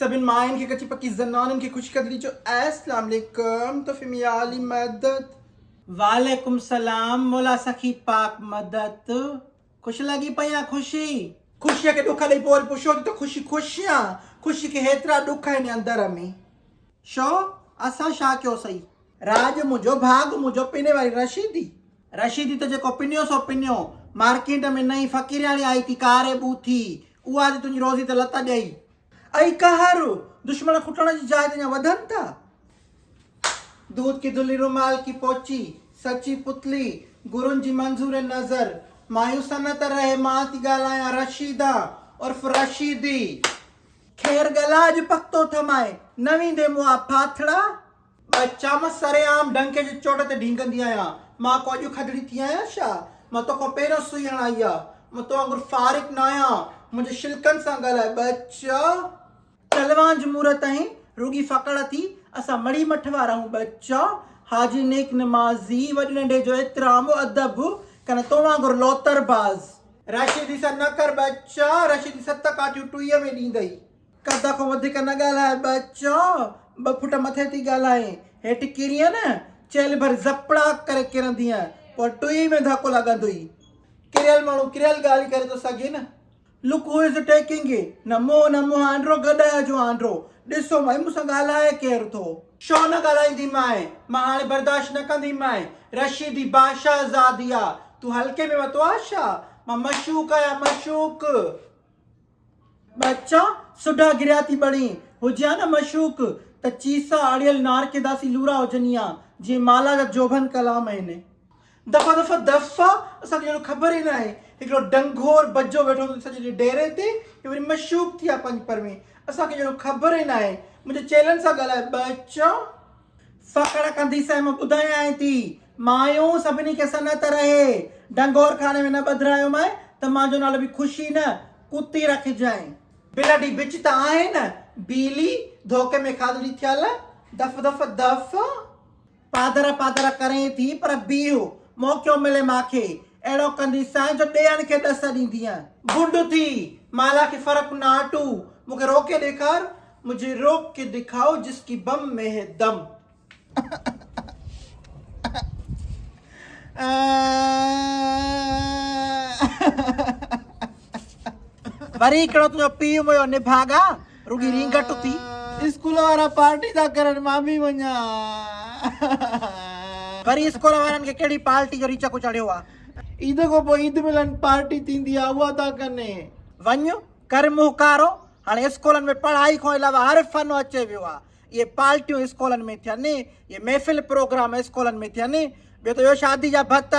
सभिन माइन के कच्ची पक्की जनानन की खुशकदरी जो अस्सलाम वालेकुम तो फिमियाली मदद वालेकुम सलाम मोला सखी पाक मदद खुश लगी पया खुशी खुशियां के दुख नहीं बोल पुछो तो खुशी के हेतरा दुख है ने अंदर में शो असा शा क्यों सही राज मुझो भाग मुझो पीने वाली रशीदी तो जेको पिनियो सो पिनियो मार्केट में नई फकीरियाणी आई थी कारे बूथी उहा आज तुंहिंजी रोज़ी त लत ॾेई ऐं कहर दुश्मन खुटण जी जाइ ते वधनि था दूध की दुली रुमाल की पोची सच्ची पुतली गुरुनि जी मंजूर नज़र मायूस न त रहे मां थी ॻाल्हायां रशीदा उर्फ रशीदी खेर गलाज पक्तो थमाए नवी दे मुआ फाथड़ा बच्चा मां सरेआम डंके जे चोट ते ढींगंदी आहियां मां को अॼु खदड़ी थी आहियां छा मां तो को पहिरियों सुई हणाई आहे मां तो वांगुरु फारिक न आहियां मुंहिंजे शिल्कनि सां ॻाल्हाए बच्चा तलवां जमूरत ऐं रुगी फ़कड़ थी असां मड़ी मठ वारा आहियूं बच्चा हाजी नेक नमाज़ी वॾे नंढे जो एतिराम अदब कन तो वांगुरु लोतरबाज़ रशीदी सां न कर बच्चा रशीदी 7 काठियूं 2 में ॾींदई कदा खां वधीक न ॻाल्हाए बच्चा 2 फुट मथे थी ॻाल्हाए हेठि किरीअ न चेल भर ज़पड़ा करे किरंदी पोइ 2 में धक्को लॻंदुई किरियल माण्हू किरियल ॻाल्हि करे थो सघे न लुक हू इज़ टेकिंग न मोह आंड्रो गॾाए जो आंड्रो ॾिसो माई मूंसां ॻाल्हाए केरु थो छो न ॻाल्हाईंदी माए मां हाणे बर्दाश्त न कंदी माए रशीदी बादशाह ज़ादी आहे तूं हल्के में वरितो आहे छा मां मशूक आहियां मशूक बच्चा सुढा गिरिया थी बणी हुजे न मशूक त चीसा अड़ियल नार के दासी लूरा हुजनी आहे जीअं माला जा जोभन कलाम आहिनि दफ़ा असांखे ॼणो ख़बर ई न आहे हिकिड़ो डंगोर बजो वेठो सॼे डेरे ते वरी मशूक थी आहे 5 पर में असांखे ॼणो ख़बर ई न आहे मुंहिंजे चेलनि सां ॻाल्हाए बच्चा फ़कड़ कंदी सां मां ॿुधायां थी मायूं सभिनी खे सनत रहे डंगोर खाने में न ॿधरायो माए त मुंहिंजो नालो बि खुशी न कुती रखजांइ बिलडी बिच त आहे न बीली धोखे में खाधड़ी थियल दफ़ पादर करें थी पर बीहो मौक़ो मिले मांखे अहिड़ो कंदी साईं जो ॾियण खे ॾस ॾींदी गुंड थी माला के फर्क न हटू मूंखे रोके ॾेखार मुझे रोक के दिखाओ जिसकी बम में है दम वरी हिकिड़ो तुंहिंजो पीउ मुंहिंजो निभागा रुगी रींगट थी स्कूल वारा पार्टी था करनि मां बि वञा वरी स्कूल वारनि खे कहिड़ी पार्टी जो रीचक चढ़ियो आहे ईद खां पोइ ईद मिलन पार्टी थींदी आहे उहा था कनि वञ कर मुहकारो हाणे स्कूलनि में पढ़ाई खां अलावा हर फन अचे वियो आहे इहे पार्टियूं स्कूलनि में थियनि इहे महफ़िल प्रोग्राम स्कूलनि में थियनि ॿियो त इहो शादी जा भत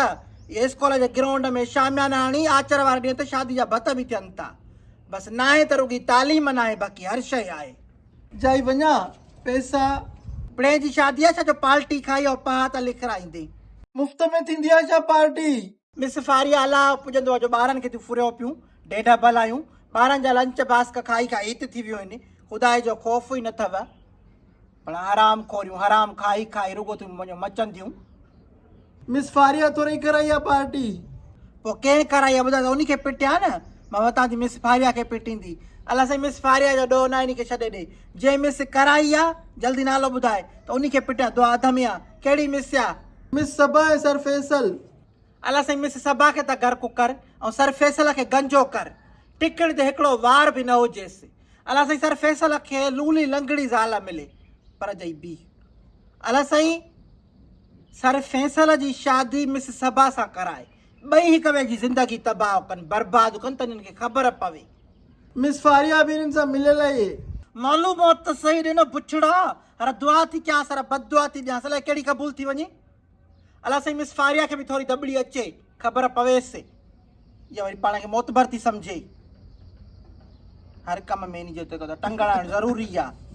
इहे स्कूल जे ग्राउंड में शामियाना हणी आचर वारे ॾींहं ते शादी जा भत बि थियनि था बसि न आहे त रुगी तालीम न आहे बाक़ी हर शइ आहे जाई वञा पैसा पिणे जी शादी आहे छा जो पार्टी खाई ऐं पहा त लिखाईंदे मुफ़्त में थींदी आहे छा पार्टी मिस फारिया अला पुॼंदो आहे जो ॿारनि खे थियूं फुरियो पियूं ॾेढ भलायूं ॿारनि जा लंच बास्क खाई हित थी वियूं आहिनि ख़ुदा जो ख़ौफ़ ई न अथव पर हराम खोरियूं हराम खाई रुगो थियूं मुंहिंजो मचनि थियूं मिस फारिया थोरी कराई आहे पार्टी पोइ कंहिं कराई आहे ॿुधाए त उन खे पिटिया न मां वतां थी मिस फारिया खे पिटींदी अलाए साईं मिस फारिया जो ॾोह न इन खे छॾे ॾे जंहिं मिस कराई आहे जल्दी नालो ॿुधाए त उन खे पिटिया दुआ अधमी आहे कहिड़ी मिस आहे मिस सबा ऐं सर फैसल अलाए साईं मिस सबा खे त घर कुकर ऐं सर फैसल खे गंजो कर टिकड़ ते हिकिड़ो वार बि न हुजेसि अलाए साईं सर फैसल खे लूली लंगड़ी ज़ाल मिले पर जई बी अलाए साईं सर फैसल जी शादी मिस सबा सां कराए ॿई हिक ॿिए जी ज़िंदगी तबाह कनि बर्बाद कनि त हिननि खे ख़बर पवे मिस फारिया बि हिननि सां मिलियल आहे मालूम हो त सही ॾिनो बुछड़ा हर दुआ थी कयांसि हर बददुआ थी ॾियांसि अलाए कहिड़ी क़बूल थी वञे अलाए साईं मिस फारिया खे बि थोरी दॿड़ी अचे ख़बर पवेसि या वरी पाण खे मोतबर थी सम्झे हर कम में इन जो त टंगण ज़रूरी आहे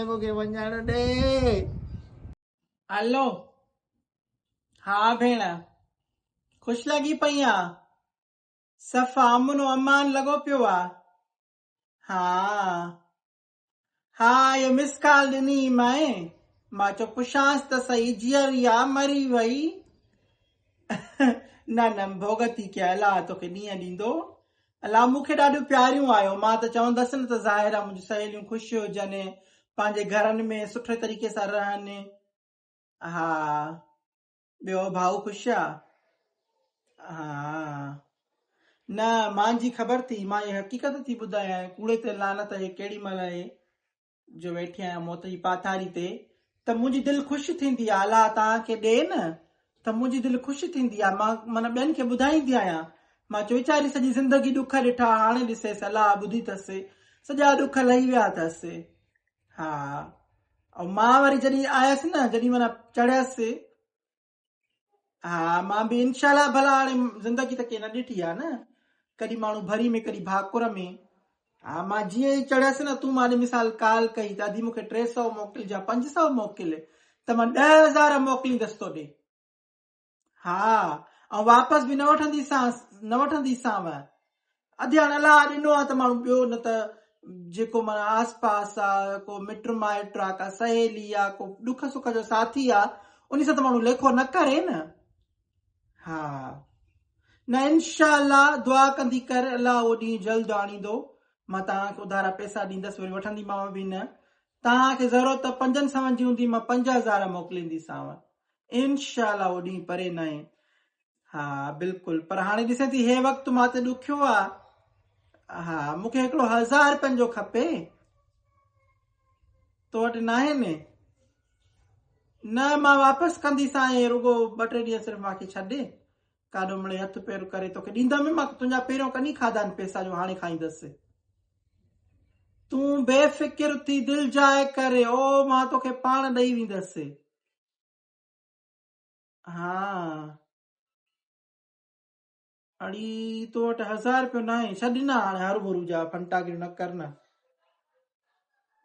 मूंखे वञण ॾे हलो हा भेण ख़ुशि लॻी पई आहे सफ़ा अमन अमान लॻो पियो आहे हा इहो मिस कॉल ॾिनी माए मां चयो पुछांसि त सही, जीअरी आहे मरी वई। न भोगती के अलाह तोखे ॾींहं ॾींदो, अलाह मूंखे ॾाढियूं प्यारियूं आहियो। मां त चवंदसि न त ज़ाहिर आहे मुंहिंजियूं सहेलियूं ख़ुशि हुजनि, पंहिंजे घरनि में सुठे तरीक़े सां रहनि। हा, ॿियो भाऊ ख़ुशि आहे? हा, न मुंहिंजी ख़बर थी, मां इहा हक़ीक़त थी ॿुधायां, कूड़े ते लानत हे केॾी महिल आहे जो वेठी आहियां मौत जी पाथारी ते, त मुंहिंजी दिलि ख़ुशि थींदी आहे। अलाह तव्हांखे ॾे न त मुंहिंजी दिलि ख़ुशि थींदी आहे। मां माना ॿियनि खे ॿुधाईंदी आहियां, मां चयो वीचारी सॼी ज़िंदगी ॾुख ॾिठा, हाणे ॾिसेसि अलाह ॿुधी अथसि, सॼा ॾुख लही विया अथसि। हा, ऐं मां वरी जॾहिं आयसि न, जॾहिं माना चढ़ियसि, हा मां बि इनशाला भला, हाणे ज़िंदगी त कंहिं न ॾिठी आहे न, कॾहिं माण्हू भरी में कॾहिं भाकुर में। हा, मां जीअं ई चढ़ियसि न, तूं मां मिसाल कॉल कई त अधी मूंखे 300 मोकिलिजा, 500 मोकिल, त मां 10,000 मोकिलींदसि तोॾे। हा, ऐं वापसि बि न वठंदीसांव। अधु हाणे अलाह ॾिनो आहे त माण्हू ॿियो, न त जेको माना आस पास आहे, को मिट माइट आहे, का सहेली आहे, को ॾुख सुख जो साथी आहे, उन सां त माण्हू लेखो न करे न। हा, न इंशाअल्लाह दुआ कंदी कर, अलाह उहो ॾींहुं जल्द आणींदो। मां तव्हांखे उधारा पैसा ॾींदसि, वरी वठंदीमांव बि न। तव्हांखे ज़रूरत 500 जी हूंदी, मां 5000 मोकिलींदीसांव, इनशाअल्लाह उहो ॾींहुं परे न आहे। हा बिल्कुलु, पर हाणे ॾिसे थी हे वक़्तु मां त ॾुखियो आहे। हा, मूंखे हिकिड़ो 1000 रुपयनि जो खपे, तो वटि न आहे न मां वापसि कंदीसांइ, रुगो 2-3 ॾींहं सिर्फ़ु मूंखे छॾे, काॾो मिड़े हथ पेर करे तोखे ॾींदमि। मां तुंहिंजा पहिरियों कॾहिं खाधा आहिनि पैसा जो हाणे खाईंदसि। तूं बेफ़िक्र थी, दिलि जाए करे, ओ मां तोखे पाण ॾेई वेंदसि। हा, अड़ी तो वटि 1000 रुपयो न आहे, छॾ न हाणे हरू भरू जा फंटागिरी न कर न।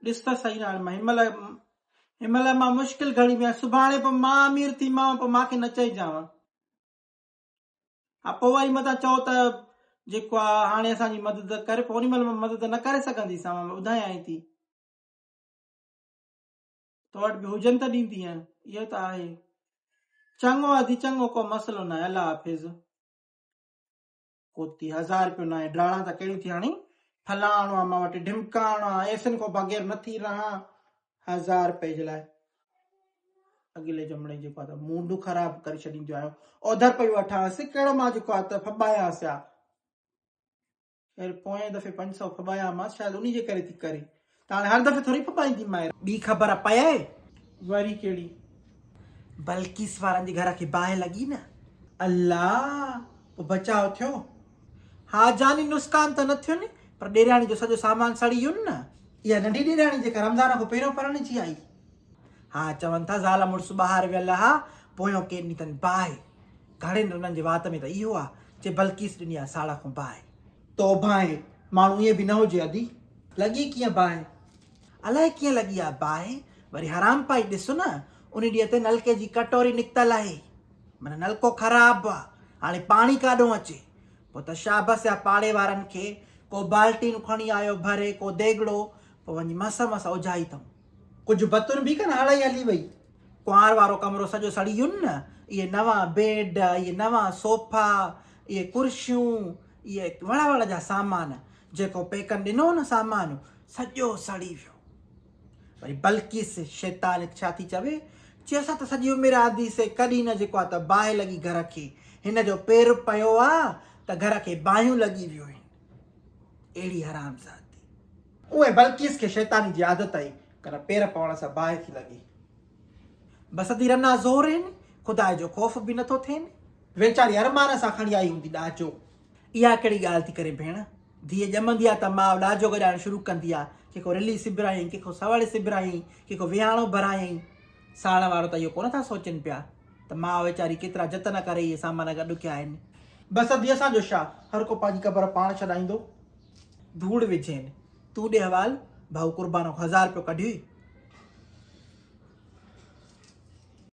ॾिस त सही न, हाणे हिनमहिल मां मुश्किल घड़ी में, सुभाणे पोइ मां अमीर थी मां, पोइ मूंखे न चइजांव। हा, पोइ वरी मथां चओ त जेको आहे हाणे असांजी मदद करे, पोइ ओॾी महिल मां मदद न करे सघंदीसांव, मां ॿुधायां थी। तो वटि बि हुजनि त ॾींदीअ, इहो त आहे। चङो अधी चङो, को मसलो न आहे, अलाह हाफ़िज़। कोती 1000 रुपयो न आहे, ड्राणा त कहिड़ियूं थी हाणे, फलाणो आहे मां वटि, ढिमकाणो आहे, ऐसनि खां बग़ैर नथी रहां 1000 रुपए जे लाइ। अॻिले जमणे जेको आहे त मूड ख़राब करे छॾींदो आहियो, ओधर पई वठांसि, कहिड़ो मां जेको आहे त फॿायांसि आहे। पोएं दफ़े 500 फॿायामांसि, शायदि उन जे करे थी करे, त हाणे हर दफ़े थोरी फॿाईंदीमांइ। ॿी ख़बर पए वरी कहिड़ी? बल्किस वारनि जे घर खे बाहि लॻी न। अल्लाह, पोइ बचाव थियो? हा, जानी नुक़सान त न थियो न, पर ॾेराणी जो सॼो सामान सड़ी वियुनि न। इहा नंढी ॾेराणी जेका रमज़ान खां पहिरियों परणिजी आई। हा, चवनि था ज़ाल मुड़ुसु ॿाहिरि वियल हा, पोयों केरु ॾींहुं अथनि बाहि। घणनि हुननि जे वात में त इहो आहे, जे बल्किस ॾिनी आहे साड़ खां बाहि। तौबाए, माण्हू ईअं बि न हुजे अदी, लॻी कीअं बाहि? अलाए कीअं लॻी आहे बाहि, वरी हराम पाई ॾिसो न, उन ॾींहं ते नलके जी कटोरी निकितल आहे, माना नलको ख़राबु आहे, हाणे पाणी काॾों अचे। पोइ त शाबस आहे पाड़े वारनि खे, को बाल्टीन खणी आयो भरे, को देगिड़ो, पोइ वञी मस उझाई अथऊं। कुझु बतुन बि कनि, हड़ई हली वई। कुंवार वारो कमिरो सॼो सड़ी वियुनि न, इहे नवां बेड, इहे नवां सोफ़ा, इहे कुर्सियूं, इहे वण जा सामान, जेको पेकनि ॾिनो न सामान, सॼो सड़ी वियो। वरी बल्किस शैतान छा थी चवे, चई असां त सॼी उमिरि आदीसीं, कॾहिं न जेको आहे त बाहि लॻी घर खे, हिन जो पेर पियो आहे त घर खे बाहियूं लॻी वियूं आहिनि। अहिड़ी हराम ज़ाती, उहे बल्किस खे शैतानी जी आदत आई, कर पेर पवण सां बाहि थी लॻे। बसि अधी रना ज़ोर आहिनि, ख़ुदा जो ख़ौफ़ बि नथो थिएनि, वेचारी अरमान सां खणी आई हूंदी ॾाजो। इहा कहिड़ी ॻाल्हि थी करे भेण, धीअ ॼमंदी आहे त माउ ॾाजो गॾाइणु शुरू कंदी आहे, कंहिंखो रिली सिबरायईं, कंहिंखो सवड़ सिबरायईं, कंहिंखो विहाणो भरायईं। साण वारो त इहो कोन था सोचनि पिया त माउ वेचारी केतिरा जतन करे इहे सामान गॾु कया आहिनि। बसि अधी असांजो छा, हर को पंहिंजी क़बर पाण छॾाईंदो। धूड़ विझेनि, तूं ॾे हवाल, भाऊ कुर्बानो 1000 रुपयो कढी